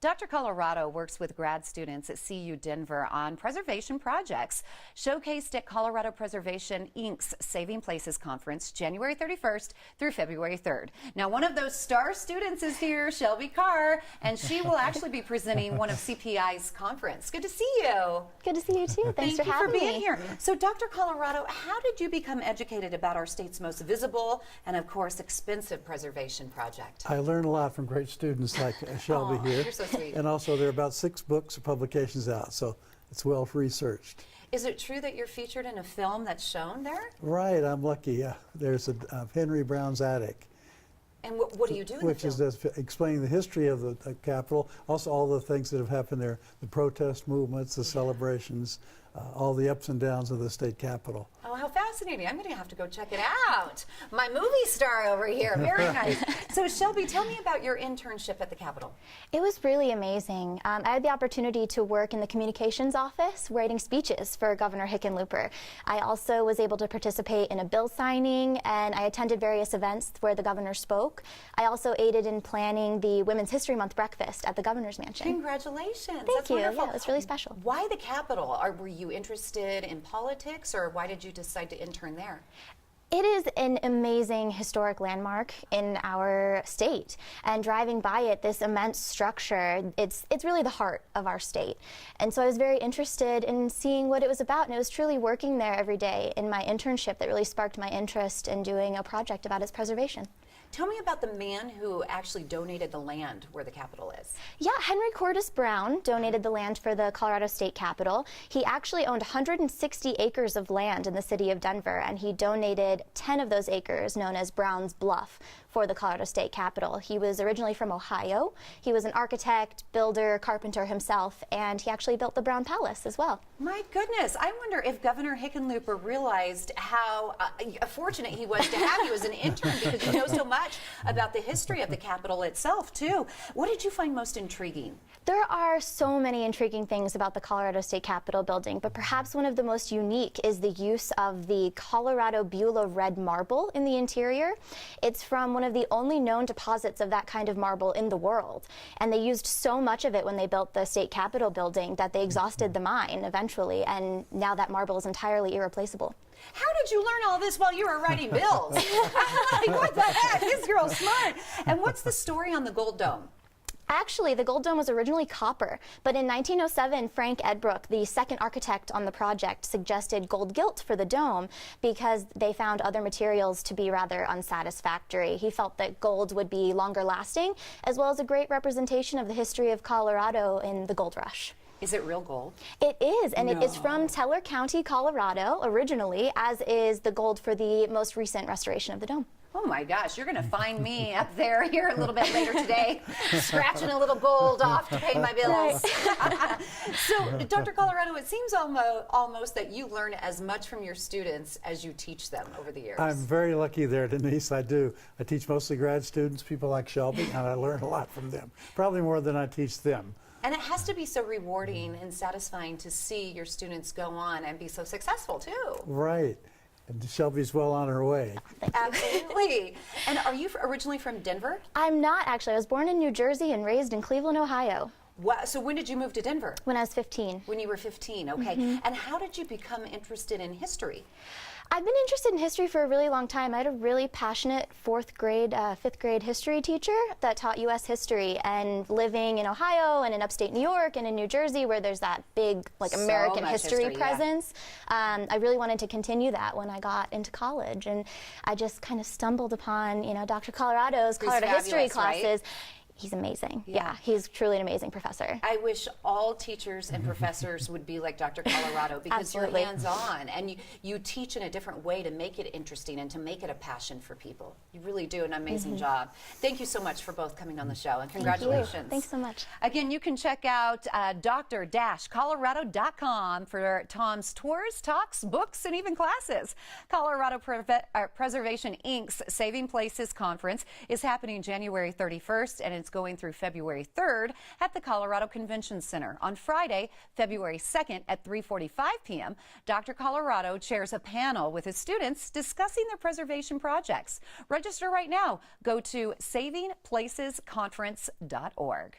Dr. Colorado works with grad students at CU Denver on preservation projects, showcased at Colorado Preservation Inc.'s Saving Places Conference, January 31st through February 3rd. Now, one of those star students is here, Shelby Carr, and she will actually be presenting one of CPI's conference. Good to see you. Good to see you too. Thanks for having me. Thank you for being here. So, Dr. Colorado, how did you become educated about our state's most visible and, of course, expensive preservation project? I learned a lot from great students like Shelby here. You're so sweet. And also, there are about 6 books or publications out, so it's well researched. Is it true that you're featured in a film that's shown there? Right, I'm lucky. There's a Henry Brown's Attic. And what do you do in the Which film? is explaining the history of the Capitol, also all the things that have happened there, the protest movements, the celebrations, all the ups and downs of the state capitol. Oh, how fascinating. I'm going to have to go check it out. My movie star over here. Very nice. So, Shelby, tell me about your internship at the Capitol. It was really amazing. I had the opportunity to work in the communications office writing speeches for Governor Hickenlooper. I also was able to participate in a bill signing, and I attended various events where the governor spoke. I also aided in planning the Women's History Month breakfast at the governor's mansion. Congratulations. Thank you. Wonderful. Yeah, it was really special. Why the Capitol? Were you interested in politics, or why did you decide to intern there? It is an amazing historic landmark in our state, and driving by it, this immense structure, it's really the heart of our state. And so I was very interested in seeing what it was about, and it was truly working there every day in my internship that really sparked my interest in doing a project about its preservation. Tell me about the man who actually donated the land where the Capitol is. Yeah, Henry Cordis Brown donated the land for the Colorado State Capitol. He actually owned 160 acres of land in the city of Denver, and he donated 10 of those acres, known as Brown's Bluff, for the Colorado State Capitol. He was originally from Ohio. He was an architect, builder, carpenter himself, and he actually built the Brown Palace as well. My goodness, I wonder if Governor Hickenlooper realized how fortunate he was to have you as an intern, because you know so much about the history of the Capitol itself, too. What did you find most intriguing? There are so many intriguing things about the Colorado State Capitol building, but perhaps one of the most unique is the use of the Colorado Beulah red marble in the interior. It's from one of the only known deposits of that kind of marble in the world, and they used so much of it when they built the State Capitol building that they exhausted the mine eventually, and now that marble is entirely irreplaceable. How did you learn all this while you were writing bills? Like, what the heck? This girl's smart. And what's the story on the Gold Dome? Actually, the Gold Dome was originally copper, but in 1907, Frank Edbrook, the second architect on the project, suggested gold gilt for the dome because they found other materials to be rather unsatisfactory. He felt that gold would be longer lasting, as well as a great representation of the history of Colorado in the gold rush. Is it real gold? It is, and it is from Teller County, Colorado, originally, as is the gold for the most recent restoration of the dome. Oh my gosh, you're going to find me up there here a little bit later today, scratching a little gold off to pay my bills. Right. So, Dr. Colorado, it seems almost that you learn as much from your students as you teach them over the years. I'm very lucky there, Denise. I do. I teach mostly grad students, people like Shelby, and I learn a lot from them, probably more than I teach them. And it has to be so rewarding and satisfying to see your students go on and be so successful, too. Right. And Shelby's well on her way. Absolutely. And are you originally from Denver? I'm not, actually. I was born in New Jersey and raised in Cleveland, Ohio. So when did you move to Denver? When I was 15. When you were 15, okay. And how did you become interested in history? I've been interested in history for a really long time. I had a really passionate 4th grade, 5th grade history teacher that taught U.S. history, and living in Ohio and in upstate New York and in New Jersey, where there's that big American history presence, I really wanted to continue that when I got into college, and I just kind of stumbled upon, Dr. Colorado's Colorado history classes. Right? He's amazing. Yeah, he's truly an amazing professor. I wish all teachers and professors would be like Dr. Colorado, because you're hands-on and you teach in a different way to make it interesting and to make it a passion for people. You really do an amazing job. Thank you so much for both coming on the show, and congratulations. Thanks so much. Again, you can check out dr-colorado.com for Tom's tours, talks, books, and even classes. Colorado Preservation Inc.'s Saving Places Conference is happening January 31st, and it's going through February 3rd at the Colorado Convention Center. On Friday, February 2nd at 3:45 p.m., Dr. Colorado chairs a panel with his students discussing their preservation projects. Register right now. Go to savingplacesconference.org.